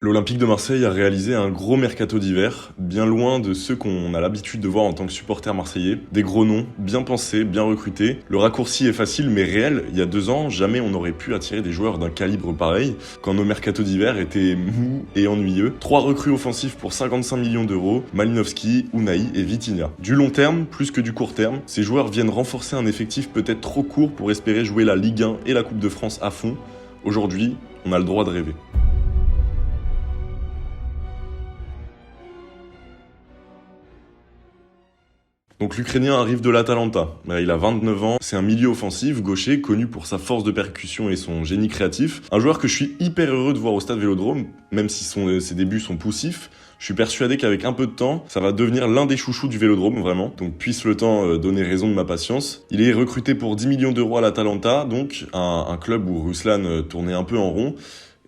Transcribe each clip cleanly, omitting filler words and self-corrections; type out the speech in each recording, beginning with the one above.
L'Olympique de Marseille a réalisé un gros mercato d'hiver, bien loin de ceux qu'on a l'habitude de voir en tant que supporter marseillais. Des gros noms, bien pensés, bien recrutés. Le raccourci est facile mais réel. Il y a 2 ans, jamais on n'aurait pu attirer des joueurs d'un calibre pareil, quand nos mercatos d'hiver étaient mous et ennuyeux. 3 recrues offensifs pour 55 millions d'euros, Malinowski, Unai et Vitinha. Du long terme, plus que du court terme, ces joueurs viennent renforcer un effectif peut-être trop court pour espérer jouer la Ligue 1 et la Coupe de France à fond. Aujourd'hui, on a le droit de rêver. Donc l'Ukrainien arrive de l'Atalanta. Il a 29 ans, c'est un milieu offensif, gaucher, connu pour sa force de percussion et son génie créatif. Un joueur que je suis hyper heureux de voir au Stade Vélodrome, même si ses débuts sont poussifs. Je suis persuadé qu'avec un peu de temps, ça va devenir l'un des chouchous du Vélodrome, vraiment. Donc puisse le temps donner raison de ma patience. Il est recruté pour 10 millions d'euros à l'Atalanta, donc un club où Ruslan tournait un peu en rond.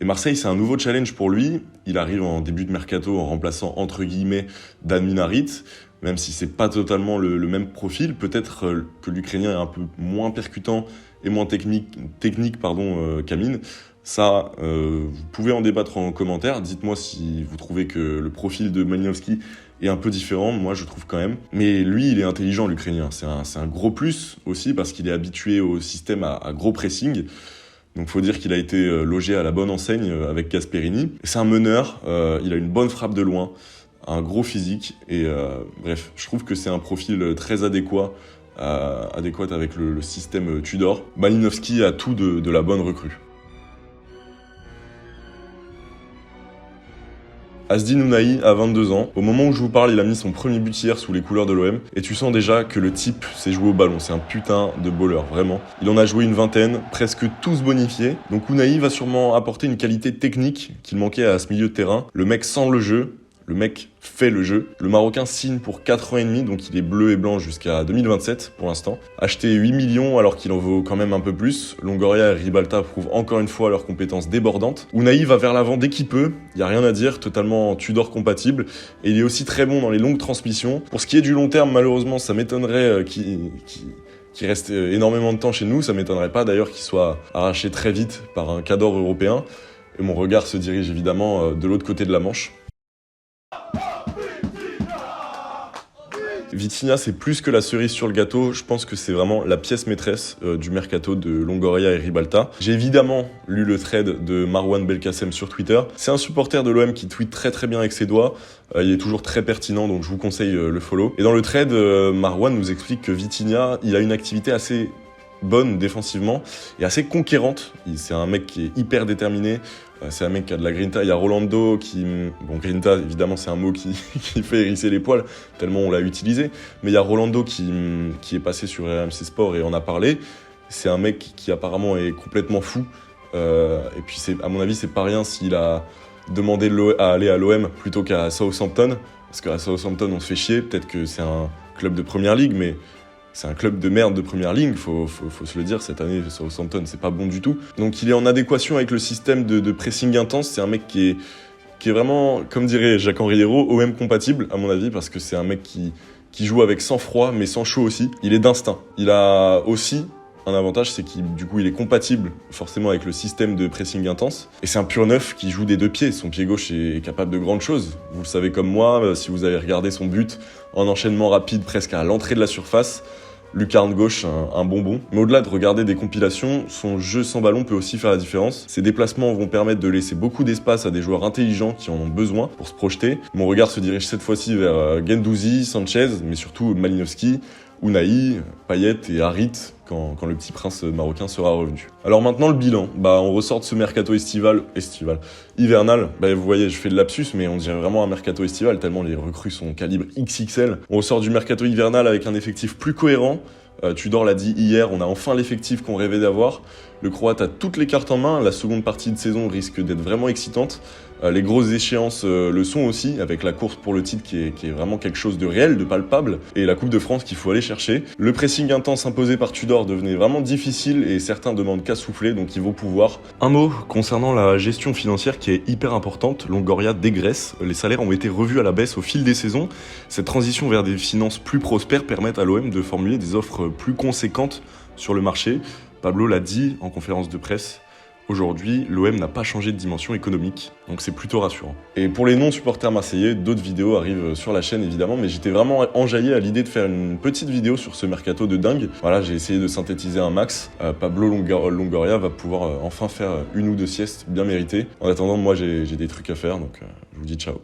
Et Marseille, c'est un nouveau challenge pour lui. Il arrive en début de mercato en remplaçant, entre guillemets, Dan Minarit. Même si c'est pas totalement le même profil, peut-être que l'Ukrainien est un peu moins percutant et moins technique qu'Amin. Ça, vous pouvez en débattre en commentaire. Dites-moi si vous trouvez que le profil de Malinowski est un peu différent. Moi, je trouve quand même. Mais lui, il est intelligent, l'Ukrainien. C'est un gros plus aussi parce qu'il est habitué au système à gros pressing. Donc faut dire qu'il a été logé à la bonne enseigne avec Gasperini. C'est un meneur, il a une bonne frappe de loin, un gros physique et bref, je trouve que c'est un profil très adéquat avec le système Tudor. Malinowski a tout de la bonne recrue. Azdin Unai a 22 ans. Au moment où je vous parle, il a mis son premier but hier sous les couleurs de l'OM. Et tu sens déjà que le type sait jouer au ballon. C'est un putain de bowler, vraiment. Il en a joué une vingtaine, presque tous bonifiés. Donc Unai va sûrement apporter une qualité technique qu'il manquait à ce milieu de terrain. Le mec sent le jeu. Le mec fait le jeu. Le Marocain signe pour 4 ans et demi, donc il est bleu et blanc jusqu'à 2027 pour l'instant. Acheté 8 millions alors qu'il en vaut quand même un peu plus. Longoria et Ribalta prouvent encore une fois leurs compétences débordantes. Unai va vers l'avant dès qu'il peut, il n'y a rien à dire, totalement Tudor compatible. Et il est aussi très bon dans les longues transmissions. Pour ce qui est du long terme, malheureusement, ça m'étonnerait qu'il reste énormément de temps chez nous. Ça m'étonnerait pas d'ailleurs qu'il soit arraché très vite par un cadre européen. Et mon regard se dirige évidemment de l'autre côté de la Manche. Vitinha, c'est plus que la cerise sur le gâteau. Je pense que c'est vraiment la pièce maîtresse du mercato de Longoria et Ribalta. J'ai évidemment lu le thread de Marwan Belkacem sur Twitter. C'est un supporter de l'OM qui tweet très très bien avec ses doigts. Il est toujours très pertinent, donc je vous conseille le follow. Et dans le thread, Marwan nous explique que Vitinha, il a une activité assez bonne défensivement et assez conquérante. C'est un mec qui est hyper déterminé. C'est un mec qui a de la grinta. Il y a Rolando qui... Bon, grinta, évidemment, c'est un mot qui fait hérisser les poils, tellement on l'a utilisé. Mais il y a Rolando qui est passé sur RMC Sport et en a parlé. C'est un mec qui apparemment est complètement fou. Et puis, à mon avis, c'est pas rien s'il a demandé à aller à l'OM plutôt qu'à Southampton. Parce qu'à Southampton, on se fait chier. Peut-être que c'est un club de première ligue, mais... c'est un club de merde de première ligne, faut se le dire, cette année, Southampton, c'est pas bon du tout. Donc il est en adéquation avec le système de pressing intense, c'est un mec qui est vraiment, comme dirait Jacques-Henri Hérault, OM compatible, à mon avis, parce que c'est un mec qui joue avec sang-froid, mais sans chaud aussi. Il est d'instinct. Il a aussi un avantage, c'est qu'il il est compatible forcément avec le système de pressing intense. Et c'est un pur neuf qui joue des 2 pieds. Son pied gauche est capable de grandes choses. Vous le savez comme moi, si vous avez regardé son but en enchaînement rapide presque à l'entrée de la surface, lucarne gauche, un bonbon. Mais au-delà de regarder des compilations, son jeu sans ballon peut aussi faire la différence. Ses déplacements vont permettre de laisser beaucoup d'espace à des joueurs intelligents qui en ont besoin pour se projeter. Mon regard se dirige cette fois-ci vers Guendouzi, Sanchez, mais surtout Malinowski, Unai, Payet et Harit quand le petit prince marocain sera revenu. Alors maintenant le bilan, on ressort de ce mercato hivernal. Vous voyez, je fais de lapsus, mais on dirait vraiment un mercato estival tellement les recrues sont calibre XXL. On ressort du mercato hivernal avec un effectif plus cohérent. Tudor l'a dit hier, on a enfin l'effectif qu'on rêvait d'avoir. Le Croate a toutes les cartes en main, la seconde partie de saison risque d'être vraiment excitante. Les grosses échéances le sont aussi, avec la course pour le titre qui est vraiment quelque chose de réel, de palpable, et la Coupe de France qu'il faut aller chercher. Le pressing intense imposé par Tudor devenait vraiment difficile et certains demandent qu'à souffler, donc il vaut pouvoir. Un mot concernant la gestion financière qui est hyper importante, Longoria dégraisse, les salaires ont été revus à la baisse au fil des saisons. Cette transition vers des finances plus prospères permet à l'OM de formuler des offres plus conséquentes sur le marché. Pablo l'a dit en conférence de presse. aujourd'hui, l'OM n'a pas changé de dimension économique, donc c'est plutôt rassurant. Et pour les non-supporters marseillais, d'autres vidéos arrivent sur la chaîne évidemment, mais j'étais vraiment enjaillé à l'idée de faire une petite vidéo sur ce mercato de dingue. Voilà, j'ai essayé de synthétiser un max. Pablo Longoria va pouvoir enfin faire une ou deux siestes bien méritées. En attendant, moi j'ai des trucs à faire, donc je vous dis ciao.